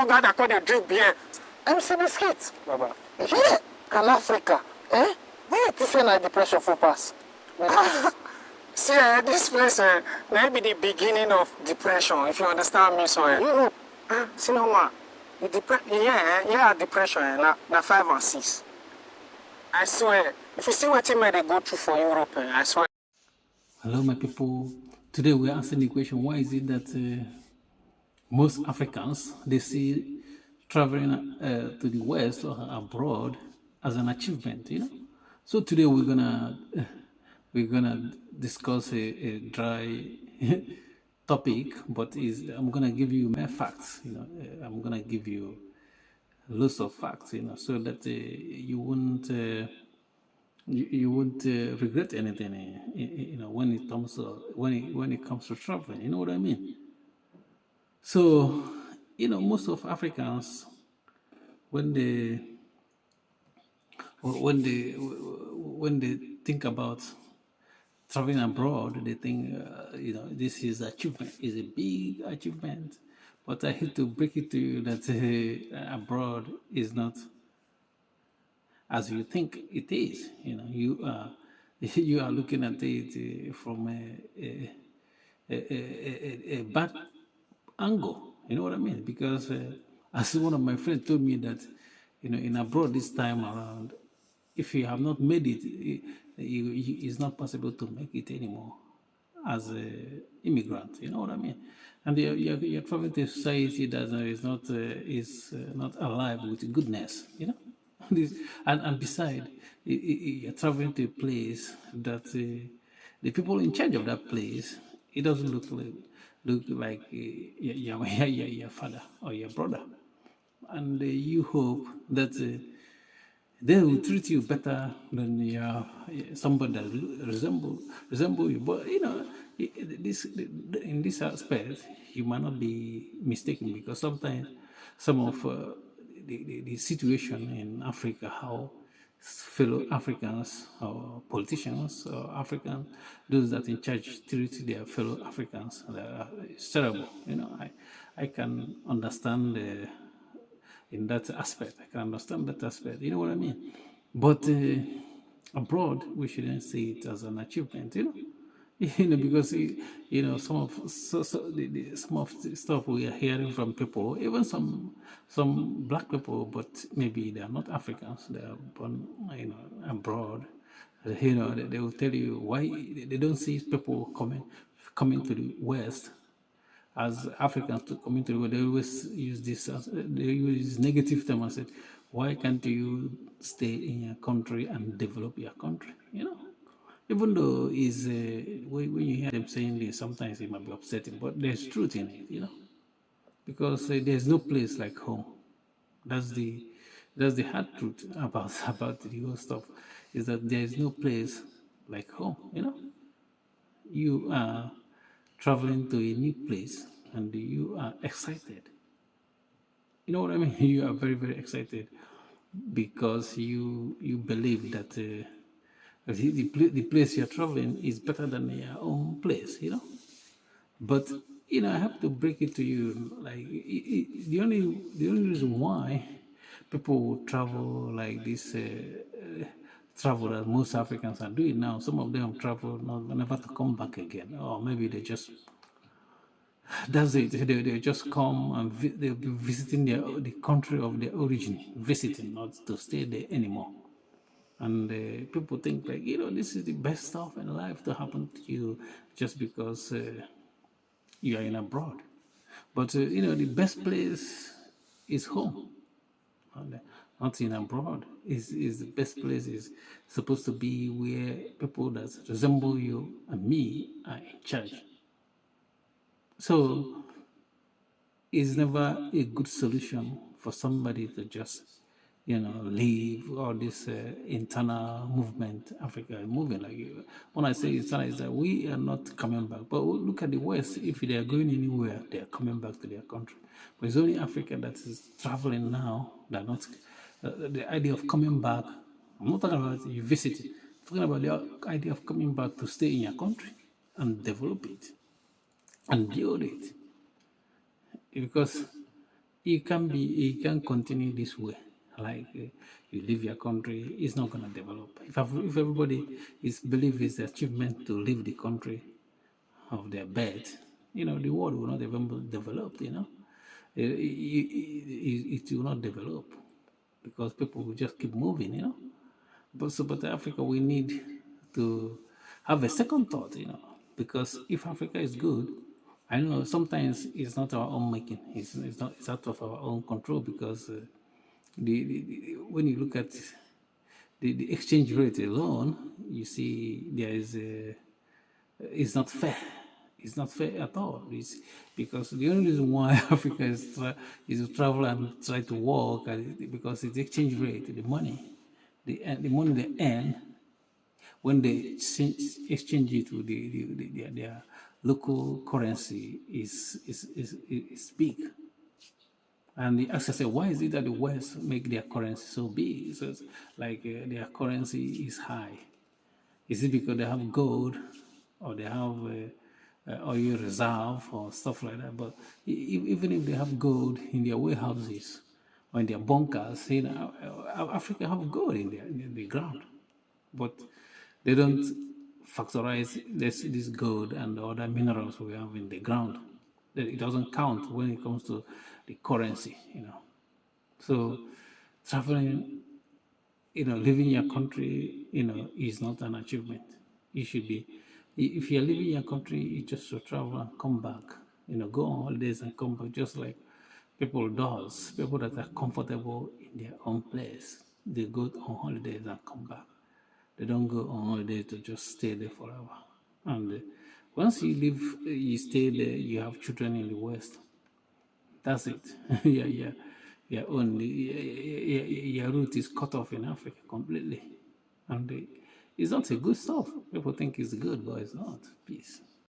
gars d'accord de dire bien. MC Biscuit, Baba. Yeah, en Africa, eh? Yeah, tu sais la depression faut pass. See, this place maybe the beginning of depression, if you understand me, so Europe, see no more. Depression, na 5 or 6. I swear, if you see what they go through for Europe, I swear. Hello, my people. Today we are answering the question: why is it that most Africans they see traveling to the West or abroad as an achievement? So today we're gonna discuss a dry topic, but I'm gonna give you more facts. I'm gonna give you lots of facts. So that you won't. You won't regret anything, when it comes to traveling. You know what I mean? So, most of Africans, when they when they think about traveling abroad, they think, this is achievement, is a big achievement. But I hate to break it to you that abroad is not as you think it is. You are you are looking at it from a bad angle. You know what I mean? Because as one of my friends told me that, in abroad this time around, if you have not made it, it's not possible to make it anymore as an immigrant. You know what I mean? And you're traveling to a society that is not alive with goodness. And beside, you're traveling to a place that the people in charge of that place, it doesn't look like your father or your brother, and you hope that they will treat you better than somebody that resemble you. But in this aspect, you might not be mistaken, because sometimes some of the situation in Africa, how fellow Africans or politicians or Africans, those that in charge treat their fellow Africans, it's terrible. I can understand in that aspect. I can understand that aspect. You know what I mean? But abroad, we shouldn't see it as an achievement. Because some of some of the stuff we are hearing from people, even some black people, but maybe they are not Africans. They are born, abroad. They will tell you why they don't see people coming to the West as Africans to come into the world. They always use they use negative term and said, why can't you stay in your country and develop your country? Even though when you hear them saying this, sometimes it might be upsetting, but there's truth in it, because there's no place like home. That's the hard truth about the whole stuff, is that there is no place like home. You are traveling to a new place and you are excited. You know what I mean? You are very, very excited because you believe that the place you're traveling is better than your own place. But I have to break it to you, like the only reason why people travel like this, travel that most Africans are doing now, some of them travel never to come back again, or maybe they just, that's it. They just come and they'll be visiting the country of their origin, visiting, not to stay there anymore. And people think like, this is the best stuff in life to happen to you just because you are in abroad. But the best place is home. And, not in abroad. Is the best place is supposed to be where people that resemble you and me are in charge. So it's never a good solution for somebody to just, leave all this internal movement Africa is moving. Like, when I say internal, is that we are not coming back. But look at the West. If they are going anywhere, they are coming back to their country. But it's only Africa that is traveling now. They're not. The idea of coming back, I'm not talking about you visiting. I'm talking about the idea of coming back to stay in your country and develop it and build it. Because you can't continue this way. Like you leave your country, it's not gonna develop. If everybody is believe it's the achievement to leave the country of their bed, the world will not even develop. It will not develop because people will just keep moving. But Africa, we need to have a second thought, because if Africa is good, I know sometimes it's not our own making. It's not. It's out of our own control because when you look at the exchange rate alone, you see there is it's not fair. It's not fair at all. It's because the only reason why Africa is to travel and try to work because it's the exchange rate, the money, the money they earn when they exchange it with their local currency is big. And the asked, I said, why is it that the West make their currency so big? So it's like their currency is high. Is it because they have gold or they have oil reserve or stuff like that? But even if they have gold in their warehouses or in their bunkers, Africa have gold in the ground, but they don't factorize this gold and the other minerals we have in the ground. It doesn't count when it comes to the currency. So traveling, leaving your country, is not an achievement. You should be, if you're leaving your country, you just to travel and come back. Go on holidays and come back, just like people that are comfortable in their own place. They go on holidays and come back. They don't go on holiday to just stay there forever. And once you leave, you stay there, you have children in the West. That's it. Yeah. Your root is cut off in Africa completely. And it's not a good stuff. People think it's good, but it's not. Peace.